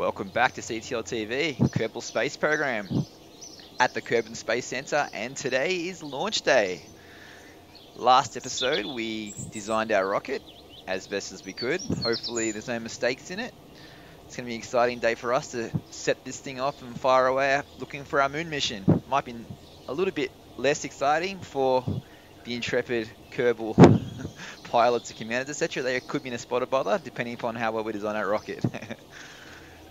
Welcome back to CTL TV, Kerbal Space Program at the Kerbal Space Center, and today is launch day. Last episode we designed our rocket as best as we could. Hopefully there's no mistakes in it. It's going to be an exciting day for us to set this thing off and fire away looking for our moon mission. Might be a little bit less exciting for the intrepid Kerbal pilots and commanders, etc. They could be in a spot of bother depending upon how well we design our rocket.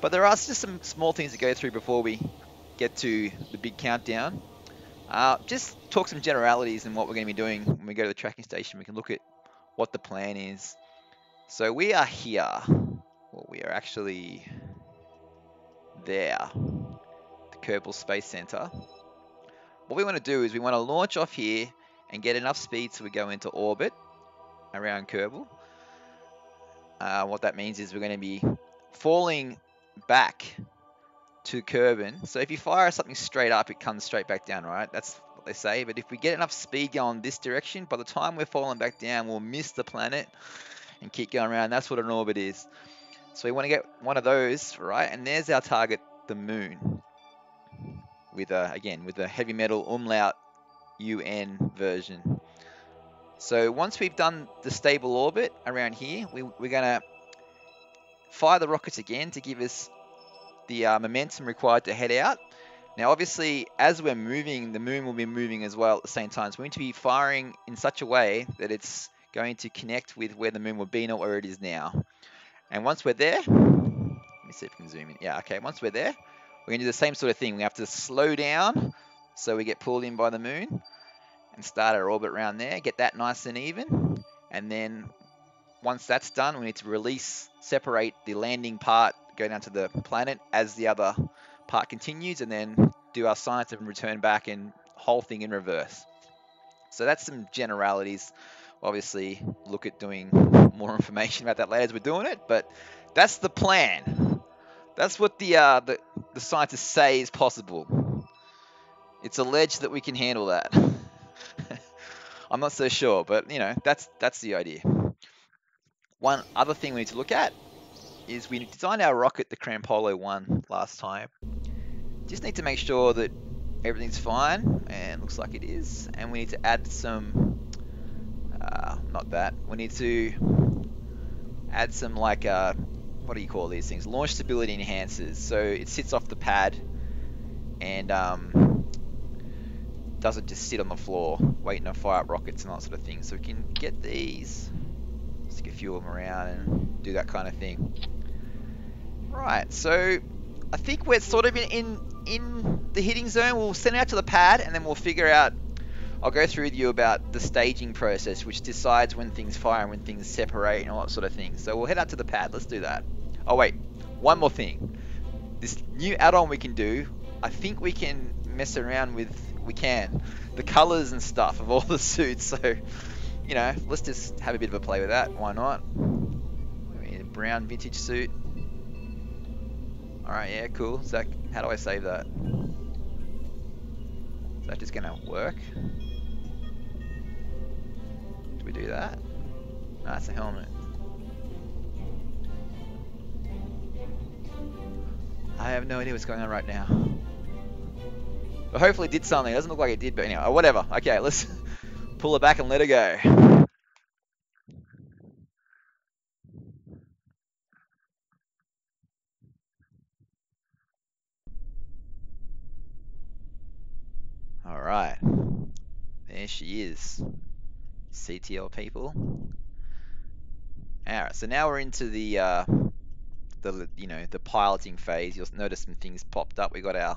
But there are just some small things to go through before we get to the big countdown. Just talk some generalities and what we're going to be doing when we go to the tracking station. We can look at what the plan is. So we are here. Well, we are actually there, the Kerbal Space Center. What we want to do is we want to launch off here and get enough speed so we go into orbit around Kerbal. What that means is we're going to be falling back to Kerbin. So if you fire something straight up, it comes straight back down, right? That's what they say. But if we get enough speed going this direction, by the time we're falling back down, we'll miss the planet and keep going around. That's what an orbit is. So we want to get one of those, right? And there's our target, the moon, with again with a heavy metal umlaut UN version. So once we've done the stable orbit around here, we're going to fire the rockets again to give us the momentum required to head out. Now obviously as we're moving, the moon will be moving as well at the same time. So we need to be firing in such a way that it's going to connect with where the moon will be, not where it is now. And once we're there, let me see if we can zoom in. Yeah, okay, once we're there, we're going to do the same sort of thing. We have to slow down so we get pulled in by the moon and start our orbit around there, get that nice and even. And then once that's done, we need to separate the landing part, go down to the planet as the other part continues, and then do our science and return back, and whole thing in reverse. So that's some generalities. Obviously, look at doing more information about that later as we're doing it, but that's the plan. That's what the scientists say is possible. It's alleged that we can handle that. I'm not so sure, but you know, that's the idea. One other thing we need to look at is we designed our rocket, the Crampolo 1, last time. Just need to make sure that everything's fine, and looks like it is. And we need to add some, we need to add some what do you call these things? Launch stability enhancers. So it sits off the pad and doesn't just sit on the floor waiting to fire up rockets and that sort of thing. So we can get these, stick a few of them around and do that kind of thing. Right, so I think we're sort of in the hitting zone. We'll send it out to the pad and then we'll figure out, I'll go through with you about the staging process, which decides when things fire and when things separate and all that sort of thing. So we'll head out to the pad, let's do that. Oh wait, one more thing. This new add-on we can do, I think we can mess around with, the colors and stuff of all the suits. So, you know, let's just have a bit of a play with that, why not? We need a brown vintage suit. Alright, yeah, cool. So how do I save that? Is that just gonna work? Do we do that? No, it's a helmet. I have no idea what's going on right now. But hopefully it did something. It doesn't look like it did, but anyway, whatever. Okay, let's pull it back and let it go. Alright, there she is, CTL people. Alright, so now we're into the piloting phase. You'll notice some things popped up. We got our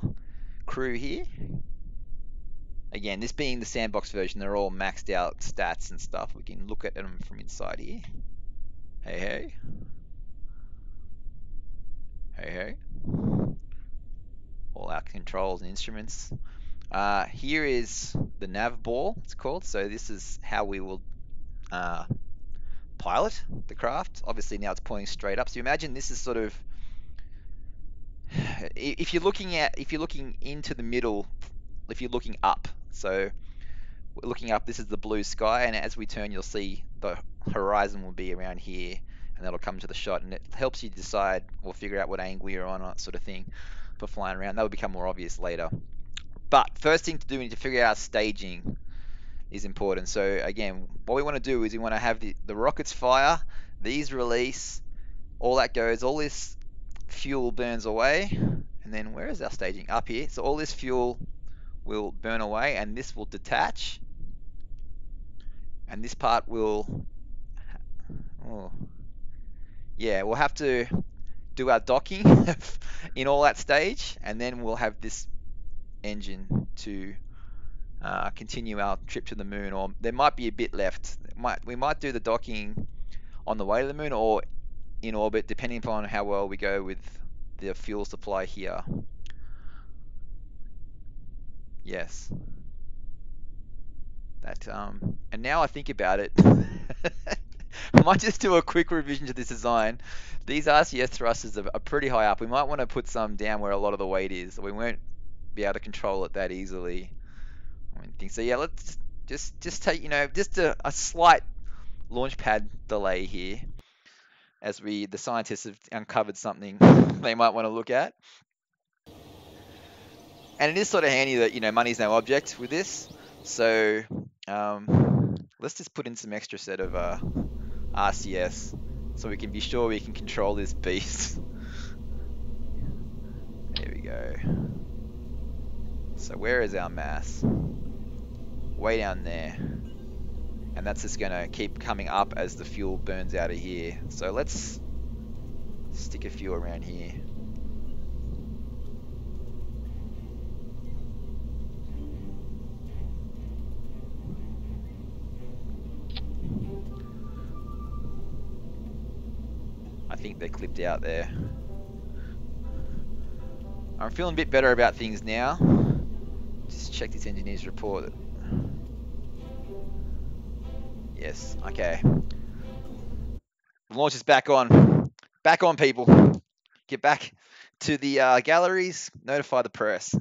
crew here. Again, this being the sandbox version, they're all maxed out stats and stuff. We can look at them from inside here. Hey, hey. Hey, hey. All our controls and instruments. Here is the nav ball, it's called. So this is how we will pilot the craft. Obviously now it's pointing straight up. So you imagine this is sort of, if you're looking into the middle, if you're looking up. So we're looking up, this is the blue sky, and as we turn you'll see the horizon will be around here, and that'll come to the shot, and it helps you decide or figure out what angle you're on, that sort of thing, for flying around. That will become more obvious later. But first thing to do, we need to figure out staging is important. So again, what we want to do is we want to have the rockets fire, these release, all that goes, all this fuel burns away, and then where is our staging? Up here. So all this fuel will burn away, and this will detach, and this part will, oh, yeah, we'll have to do our docking in all that stage, and then we'll have this engine to continue our trip to the moon. Or there might be a bit left. We might do the docking on the way to the moon or in orbit, depending upon how well we go with the fuel supply here. Yes. That and now I think about it, I might just do a quick revision to this design. These RCS thrusters are pretty high up. We might want to put some down where a lot of the weight is. We won't be able to control it that easily. I think so. Yeah, let's just take, just a slight launch pad delay here, as the scientists have uncovered something they might want to look at. And it is sort of handy that, money's no object with this. So let's just put in some extra set of RCS so we can be sure we can control this beast. There we go. So where is our mass? Way down there. And that's just going to keep coming up as the fuel burns out of here. So let's stick a few around here. I think they're clipped out there. I'm feeling a bit better about things now. Just check this engineer's report. Yes, okay. The launch is back on. Back on, people. Get back to the galleries. Notify the press.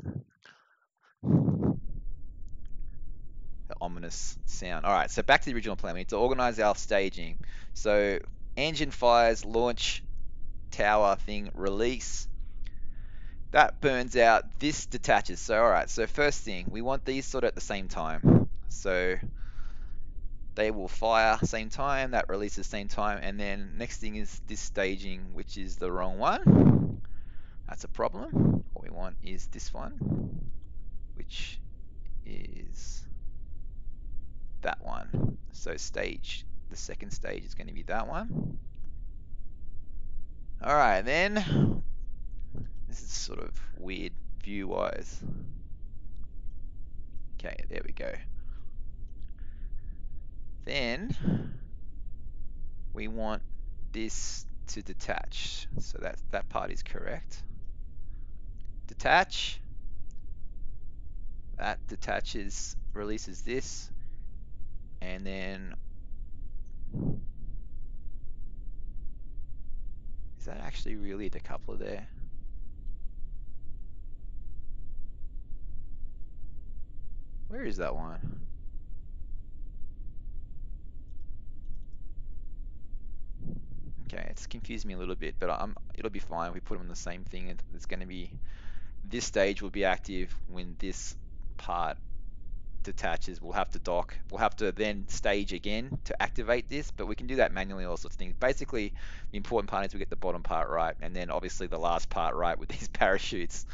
The ominous sound. All right, so back to the original plan. We need to organize our staging. So engine fires, launch tower thing, release. That burns out. This detaches. So all right. So first thing, we want these sort of at the same time. So they will fire same time, that releases same time, and then next thing is this staging, which is the wrong one. That's a problem. What we want is this one, which is that one. So the second stage is going to be that one. All right, then this is sort of weird view-wise. Okay, there we go. Then we want this to detach. So that part is correct. Detach. That detaches, releases this, and then is that actually really a decoupler there? Where is that one? Okay, it's confused me a little bit, but it'll be fine. We put them on the same thing. It's going to be, this stage will be active when this part detaches. We'll have to dock. We'll have to then stage again to activate this, but we can do that manually, all sorts of things. Basically, the important part is we get the bottom part right, and then obviously the last part right with these parachutes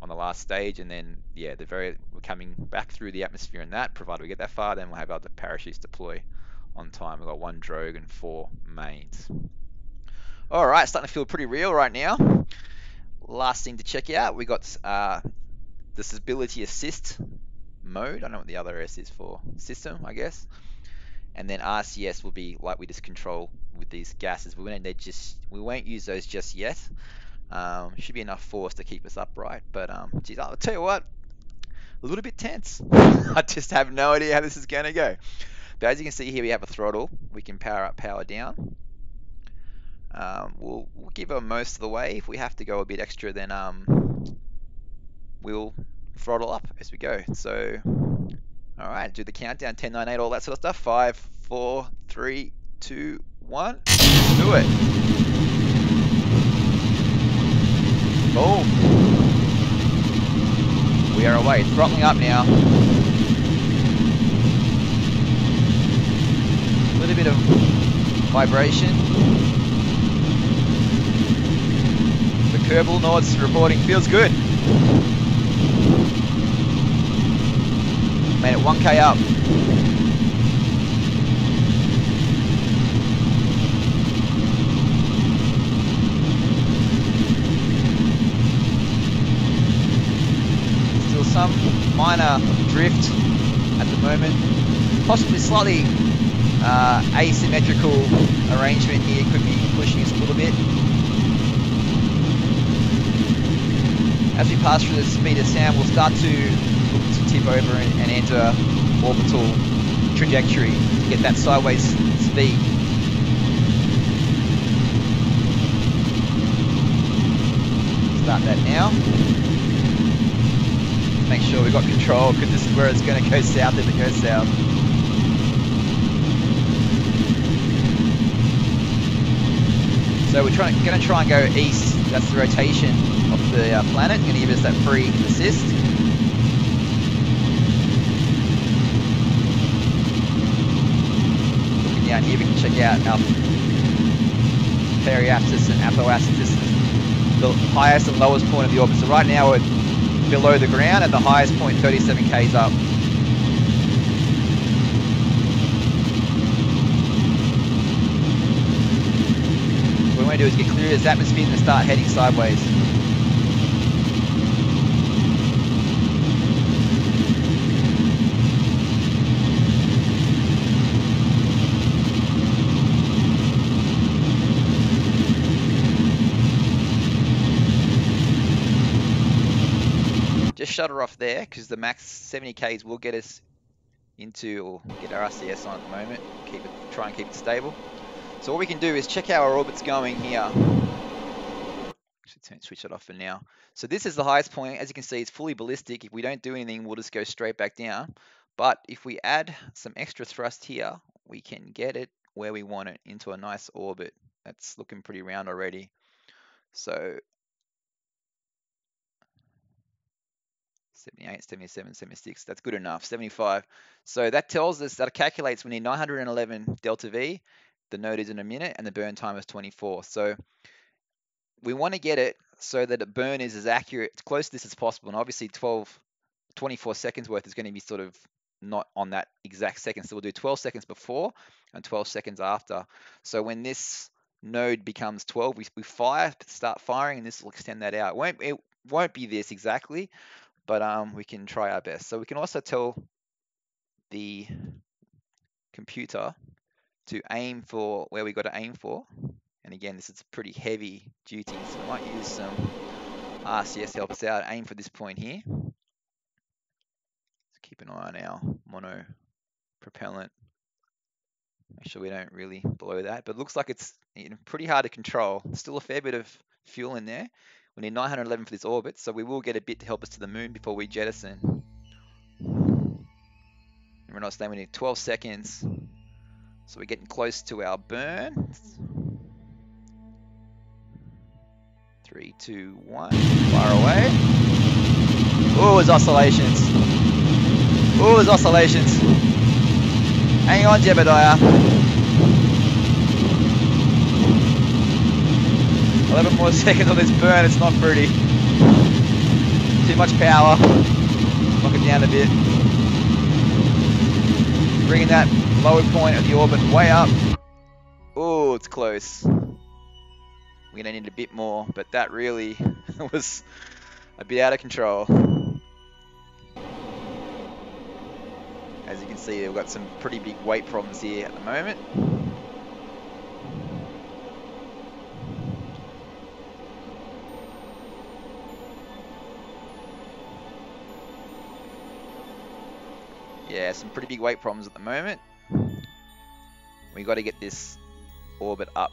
on the last stage, and then yeah, we're coming back through the atmosphere in that, provided we get that far, then we'll have other parachutes deploy on time. We've got 1 drogue and 4 mains. All right, starting to feel pretty real right now. Last thing to check out, we got the stability assist mode. I don't know what the other S is for. System, I guess. And then RCS will be like we just control with these gases. We won't use those just yet. Should be enough force to keep us upright. But geez, I'll tell you what, a little bit tense. I just have no idea how this is going to go. But as you can see here, we have a throttle. We can power up, power down. We'll give her most of the way. If we have to go a bit extra, then we'll throttle up as we go. So, all right, do the countdown, 10, 9, 8, all that sort of stuff. 5, 4, 3, 2, 1. Let's do it. Boom. We are away. It's throttling up now. A little bit of vibration. The Kerbal Nord's reporting feels good. Made it 1K up. Still some minor drift at the moment. Possibly slightly asymmetrical arrangement here could be pushing us a little bit. As we pass through the speed of sound, we'll start to look to tip over and enter orbital trajectory to get that sideways speed. Start that now. Make sure we've got control, because this is where it's going to go south if it goes south. So we're going to try and go east. That's the rotation of the planet. Going to give us that free assist. Looking down here, we can check out our periapsis and apoapsis. This is the highest and lowest point of the orbit. So right now we're below the ground at the highest point, 37 k's up. So what we want to do is get clear of this atmosphere and start heading sideways. Just shut her off there, because the max 70 k's will get us into, or get our RCS on at the moment. Try and keep it stable. So what we can do is check how our orbit's going here. Actually, switch it off for now. So this is the highest point. As you can see, it's fully ballistic. If we don't do anything, we'll just go straight back down. But if we add some extra thrust here, we can get it where we want it, into a nice orbit. That's looking pretty round already. So 78, 77, 76, that's good enough. 75. So that tells us, that calculates we need 911 delta V. The node is in a minute and the burn time is 24. So we want to get it so that the burn is as accurate, as close to this as possible. And obviously 24 seconds worth is going to be sort of not on that exact second. So we'll do 12 seconds before and 12 seconds after. So when this node becomes 12, we start firing, and this will extend that out. It won't be this exactly, but we can try our best. So we can also tell the computer to aim for where we got to aim for. And again, this is pretty heavy duty, so we might use some RCS to help us out. Aim for this point here. Let's keep an eye on our mono propellant. Make sure we don't really blow that. But it looks like it's pretty hard to control. Still a fair bit of fuel in there. We need 911 for this orbit, so we will get a bit to help us to the moon before we jettison. Remember, I was saying we need 12 seconds. So we're getting close to our burn. 3, 2, 1. Fire away. Ooh, there's oscillations. Ooh, there's oscillations. Hang on, Jebediah. 11 more seconds on this burn. It's not pretty. Too much power. Knock it down a bit. Bringing that lower point of the orbit way up. Oh, it's close. We're going to need a bit more, but that really was a bit out of control. As you can see, we've got some pretty big weight problems here at the moment. Yeah, some pretty big weight problems at the moment. We got to get this orbit up.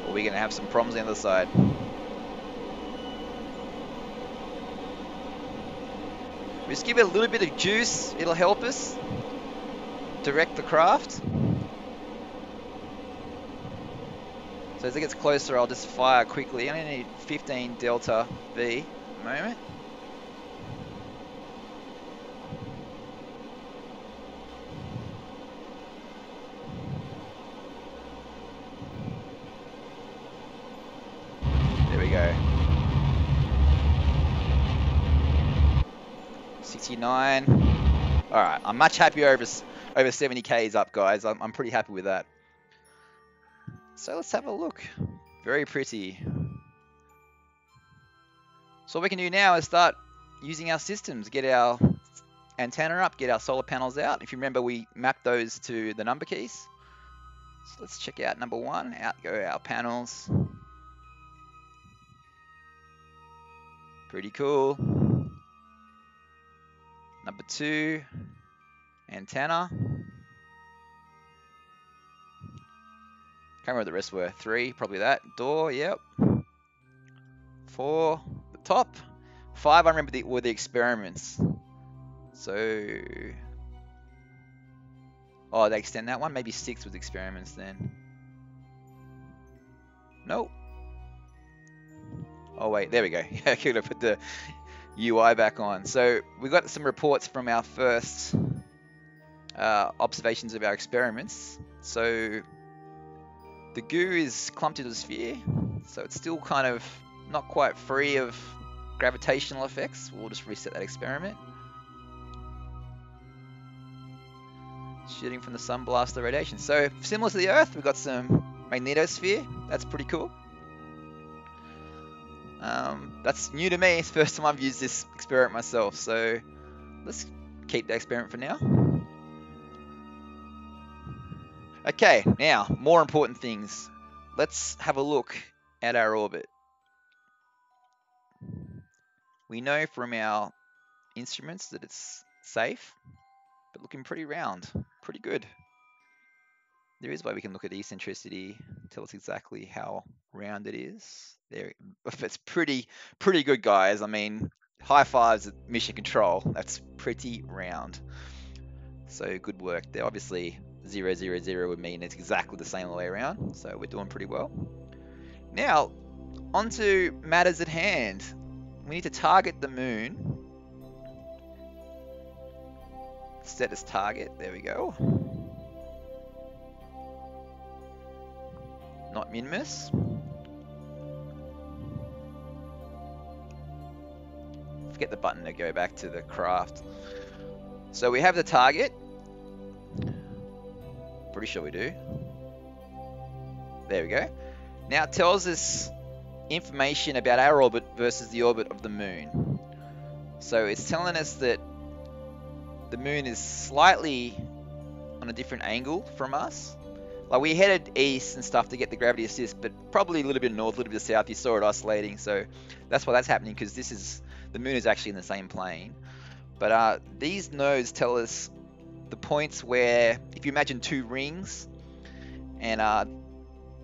Or we're going to have some problems on the other side. Just give it a little bit of juice. It'll help us direct the craft. So as it gets closer, I'll just fire quickly. I only need 15 delta V at the moment. There we go. 69. All right, I'm much happier over 70 Ks up, guys. I'm pretty happy with that. So let's have a look. Very pretty. So what we can do now is start using our systems, get our antenna up, get our solar panels out. If you remember, we mapped those to the number keys. So let's check out number 1. Out go our panels. Pretty cool. Number 2, antenna. Can't remember what the rest were. 3, probably that. Door, yep. 4, the top. 5, I remember were the experiments. So, oh, they extend that one. Maybe 6 was experiments then. Nope. Oh wait, there we go. I could have put the UI back on. So we got some reports from our first observations of our experiments. So the goo is clumped into a sphere, so it's still kind of not quite free of gravitational effects. We'll just reset that experiment. Shooting from the sun blaster radiation. So similar to the Earth, we've got some magnetosphere. That's pretty cool. That's new to me. It's the first time I've used this experiment myself. So let's keep that experiment for now. Okay, now, more important things. Let's have a look at our orbit. We know from our instruments that it's safe, but looking pretty round, pretty good. There is a way we can look at eccentricity, tell us exactly how round it is. There, it's pretty good, guys. I mean, high fives at mission control. That's pretty round. So good work there. Obviously, 0, 0, 0 would mean it's exactly the same all the way around. So we're doing pretty well. Now, on to matters at hand. We need to target the moon. Set as target. There we go. Not min-miss. Forget the button to go back to the craft. So we have the target. Pretty sure we do. There we go. Now it tells us information about our orbit versus the orbit of the moon. So it's telling us that the moon is slightly on a different angle from us. Like we headed east and stuff to get the gravity assist, but probably a little bit north, a little bit south. You saw it oscillating, so that's why that's happening, because the moon is actually in the same plane. But these nodes tell us the points where, if you imagine 2 rings, and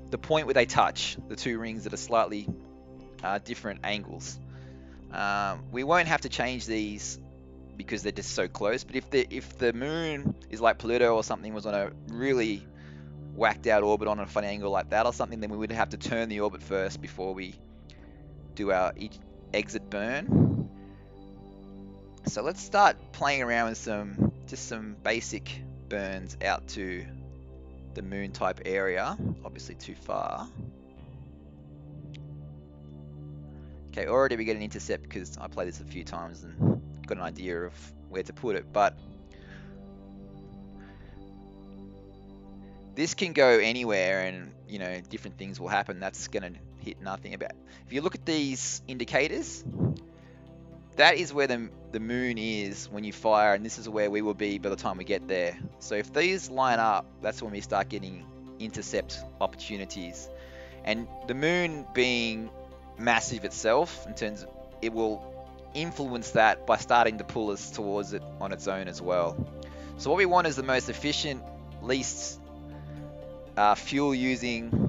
the point where they touch, the 2 rings that are slightly different angles. We won't have to change these because they're just so close. But if the moon is like Pluto or something, was on a really whacked out orbit on a funny angle like that or something, then we would have to turn the orbit first before we do our exit burn. So let's start playing around with some basic burns out to the moon type area. Obviously too far. Okay, already we get an intercept because I played this a few times and got an idea of where to put it, but this can go anywhere, and you know, different things will happen. That's gonna hit nothing. About if you look at these indicators, that is where the moon is when you fire, and this is where we will be by the time we get there. So if these line up, that's when we start getting intercept opportunities. And the moon being massive itself, in terms of, it will influence that by starting to pull us towards it on its own as well. So what we want is the most efficient, least fuel using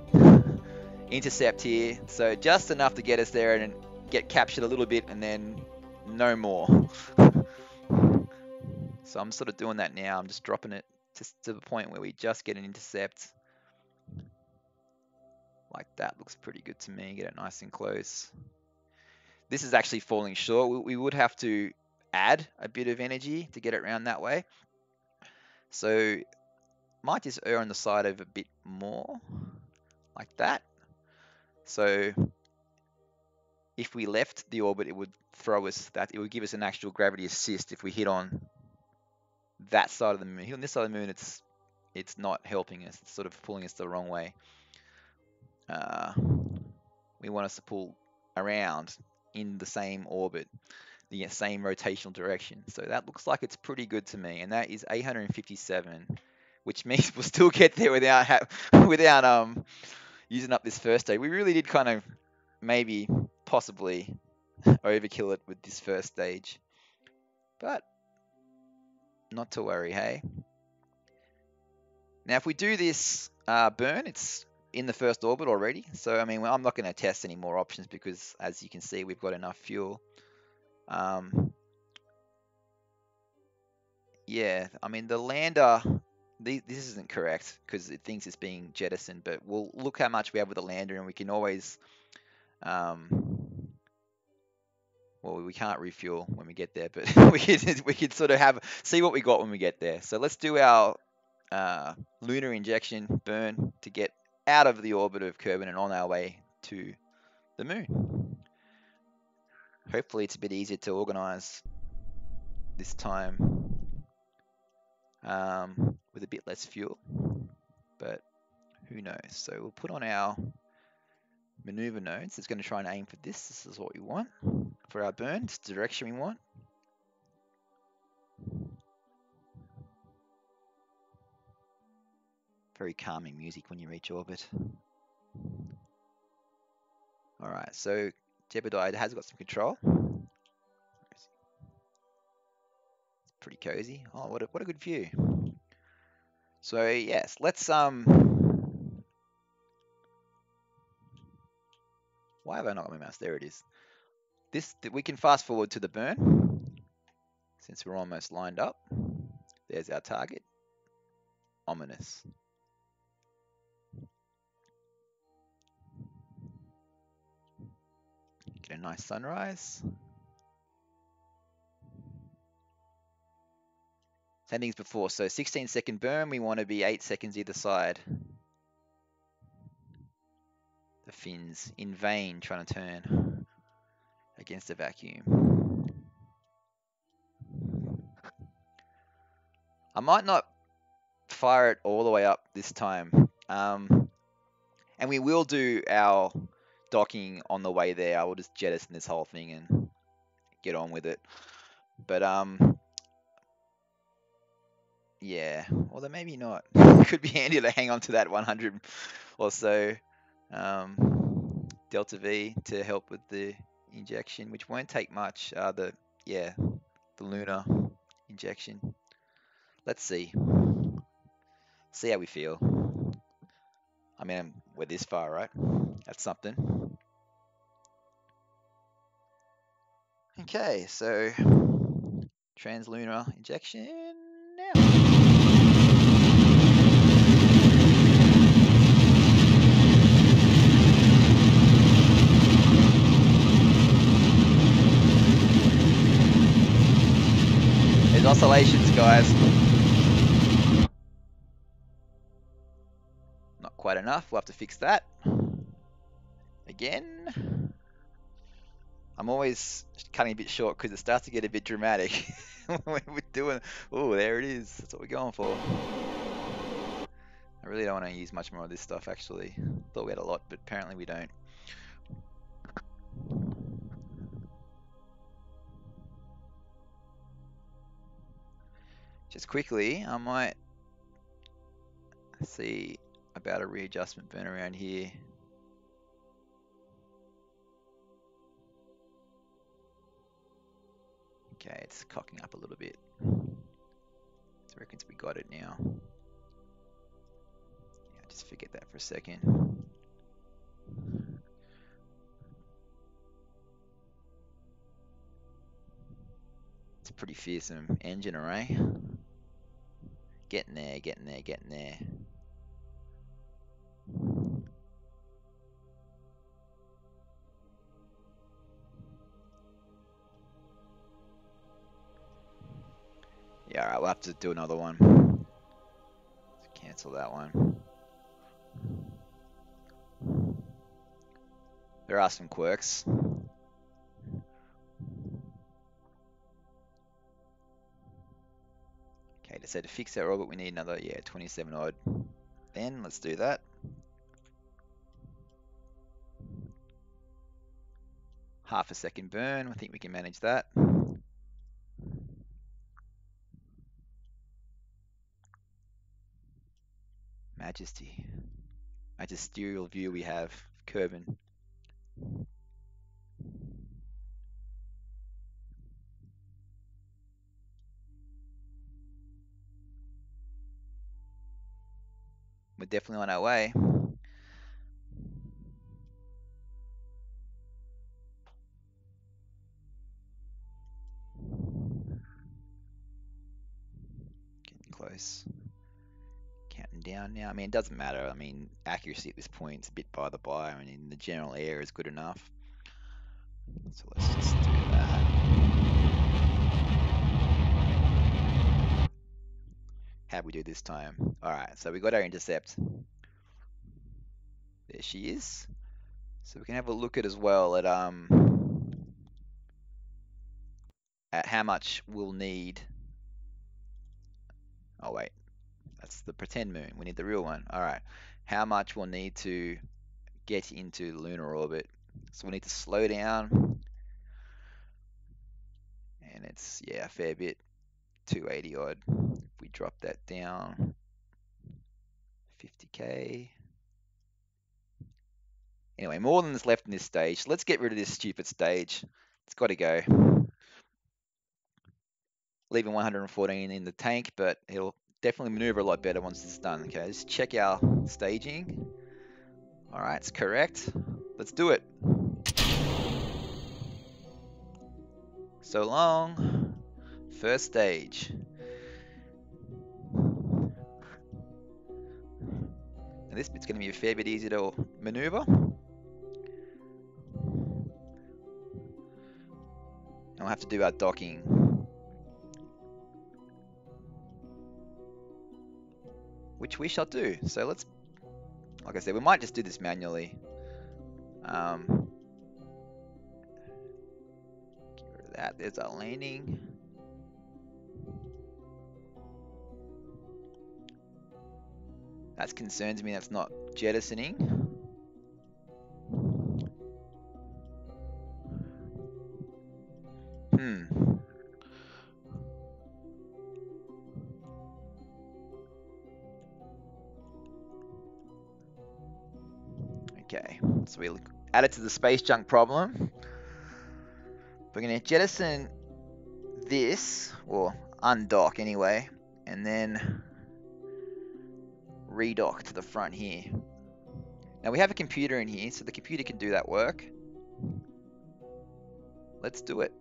intercept here. So just enough to get us there and get captured a little bit, and then no more. So I'm sort of doing that now. I'm just dropping it just to the point where we just get an intercept. Like that looks pretty good to me. Get it nice and close. This is actually falling short. We would have to add a bit of energy to get it around that way. So might just err on the side of a bit more, like that. So if we left the orbit, it would throw us that. It would give us an actual gravity assist if we hit on that side of the moon. Hit on this side of the moon, it's not helping us. It's sort of pulling us the wrong way. We want us to pull around in the same orbit, the same rotational direction. So that looks like it's pretty good to me, and that is 857, which means we'll still get there without using up this first stage. We really did kind of maybe possibly overkill it with this first stage, but not to worry, hey. Now if we do this burn, it's in the first orbit already, so I mean I'm not going to test any more options because as you can see we've got enough fuel. Yeah, I mean the lander, this isn't correct because it thinks it's being jettisoned, but we'll look how much we have with the lander and we can always well, we can't refuel when we get there, but we can sort of see what we got when we get there. So let's do our lunar injection burn to get out of the orbit of Kerbal and on our way to the moon. Hopefully it's a bit easier to organize this time with a bit less fuel, but who knows. So we'll put on our maneuver nodes. It's going to try and aim for this. This is what we want for our burn. It's the direction we want. Very calming music when you reach orbit. All right, so Jebediah has got some control. It's pretty cozy. Oh, what a good view. So yes, let's why have I not got my mouse? There it is. We can fast forward to the burn since we're almost lined up. There's our target. Ominous. Get a nice sunrise. Same things before. So 16-second burn, we want to be 8 seconds either side. The fins in vain trying to turn against a vacuum. I might not fire it all the way up this time. And we will do our docking on the way there. I will just jettison this whole thing and get on with it. But yeah, although maybe not. It could be handy to hang on to that 100 or so delta V to help with the injection, which won't take much. The lunar injection. Let's see how we feel. I mean, we're this far, right? That's something. Okay, so Translunar Injection now. There's oscillations, guys. Not quite enough. We'll have to fix that. Again. I'm always cutting a bit short because it starts to get a bit dramatic when we're doing. Oh, there it is. That's what we're going for. I really don't want to use much more of this stuff, actually. Thought we had a lot, but apparently we don't. Just quickly, I might see about a readjustment burn around here. Okay, it's cocking up a little bit. So I reckon we got it now. Yeah, just forget that for a second. It's a pretty fearsome engine array. Getting there, getting there, getting there. Yeah, alright, we'll have to do another one. Let's cancel that one. There are some quirks. Okay, so to fix our orbit we need another, 27 odd. Then let's do that. Half a second burn, I think we can manage that. Majesty. Magisterial view we have, Kerbal. We're definitely on our way. Getting close. Counting down now. I mean, it doesn't matter. I mean, accuracy at this point is a bit by the by. I mean, the general air is good enough. So let's just do that. How'd we do this time? Alright, so we got our intercept. There she is. So we can have a look at as well at how much we'll need. Oh wait, that's the pretend moon. We need the real one. Alright. How much we'll need to get into the lunar orbit. So we'll need to slow down. And it's, a fair bit. 280 odd. If we drop that down, 50k. Anyway, more than is left in this stage. Let's get rid of this stupid stage. It's got to go. Leaving 114 in the tank, but it'll definitely maneuver a lot better once it's done. Okay, let's check our staging. All right, it's correct. Let's do it. So long. First stage. And this bit's going to be a fair bit easier to maneuver. And we'll have to do our docking. Which we shall do. So let's, like I said, we might just do this manually. Get rid of that. There's our landing. That concerns me, that's not jettisoning. Okay, so we add it to the space junk problem. We're going to jettison this, or undock anyway, and then redock to the front here. Now we have a computer in here, so the computer can do that work. Let's do it.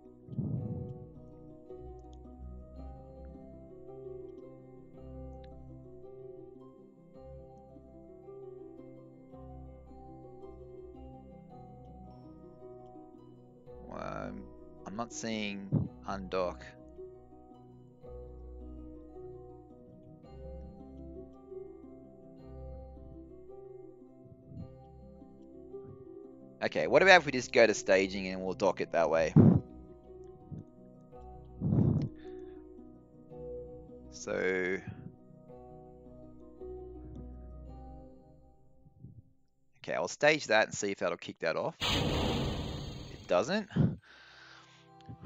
I'm not seeing undock. Okay, what about if we just go to staging and we'll dock it that way? So, okay, I'll stage that and see if that'll kick that off. It doesn't.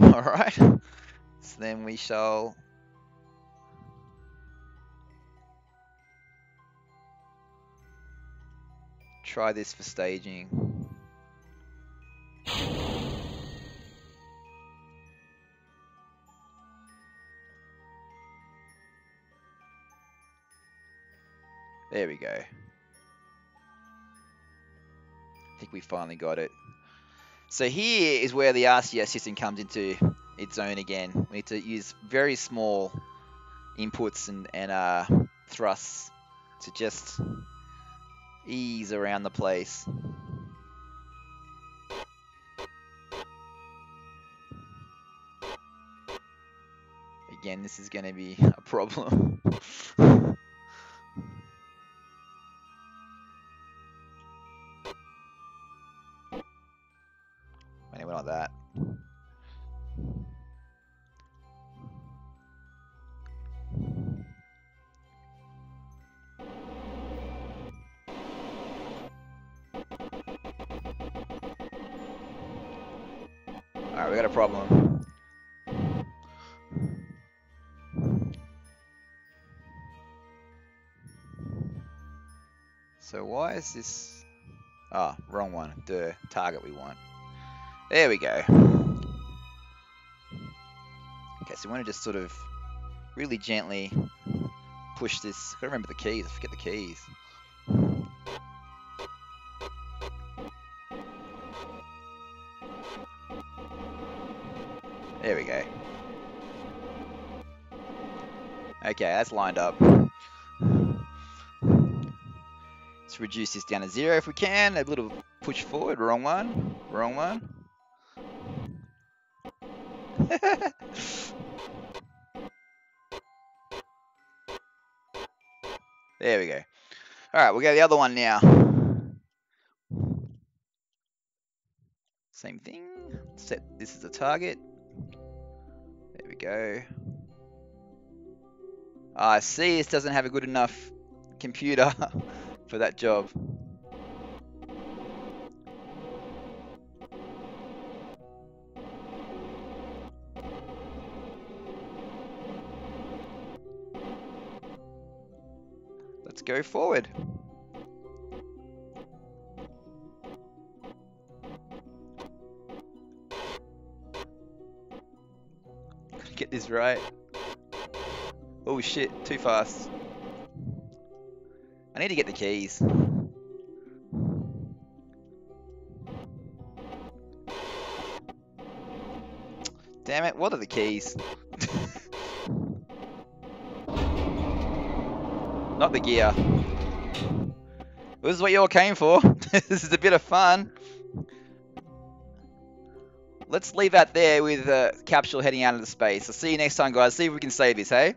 Alright, so then we shall try this for staging. There we go. I think we finally got it. So here is where the RCS system comes into its own again. We need to use very small inputs and thrusts to just ease around the place. Again, this is going to be a problem. Anyway, like that. Alright, we got a problem. So why is this... Oh, wrong one. The target we want. There we go. Okay, so we want to just sort of really gently push this. Gotta remember the keys. I forget the keys. There we go. Okay, that's lined up. Let's reduce this down to 0 if we can. A little push forward. Wrong one. Wrong one. There we go. Alright, we'll go the other one now. Same thing. Set this as a target. There we go. I see this doesn't have a good enough computer for that job. Let's go forward. Gotta get this right. Oh shit, too fast. I need to get the keys. Damn it, what are the keys? Not the gear. This is what you all came for. This is a bit of fun. Let's leave that there with the capsule heading out into space. I'll see you next time, guys. See if we can save this, hey?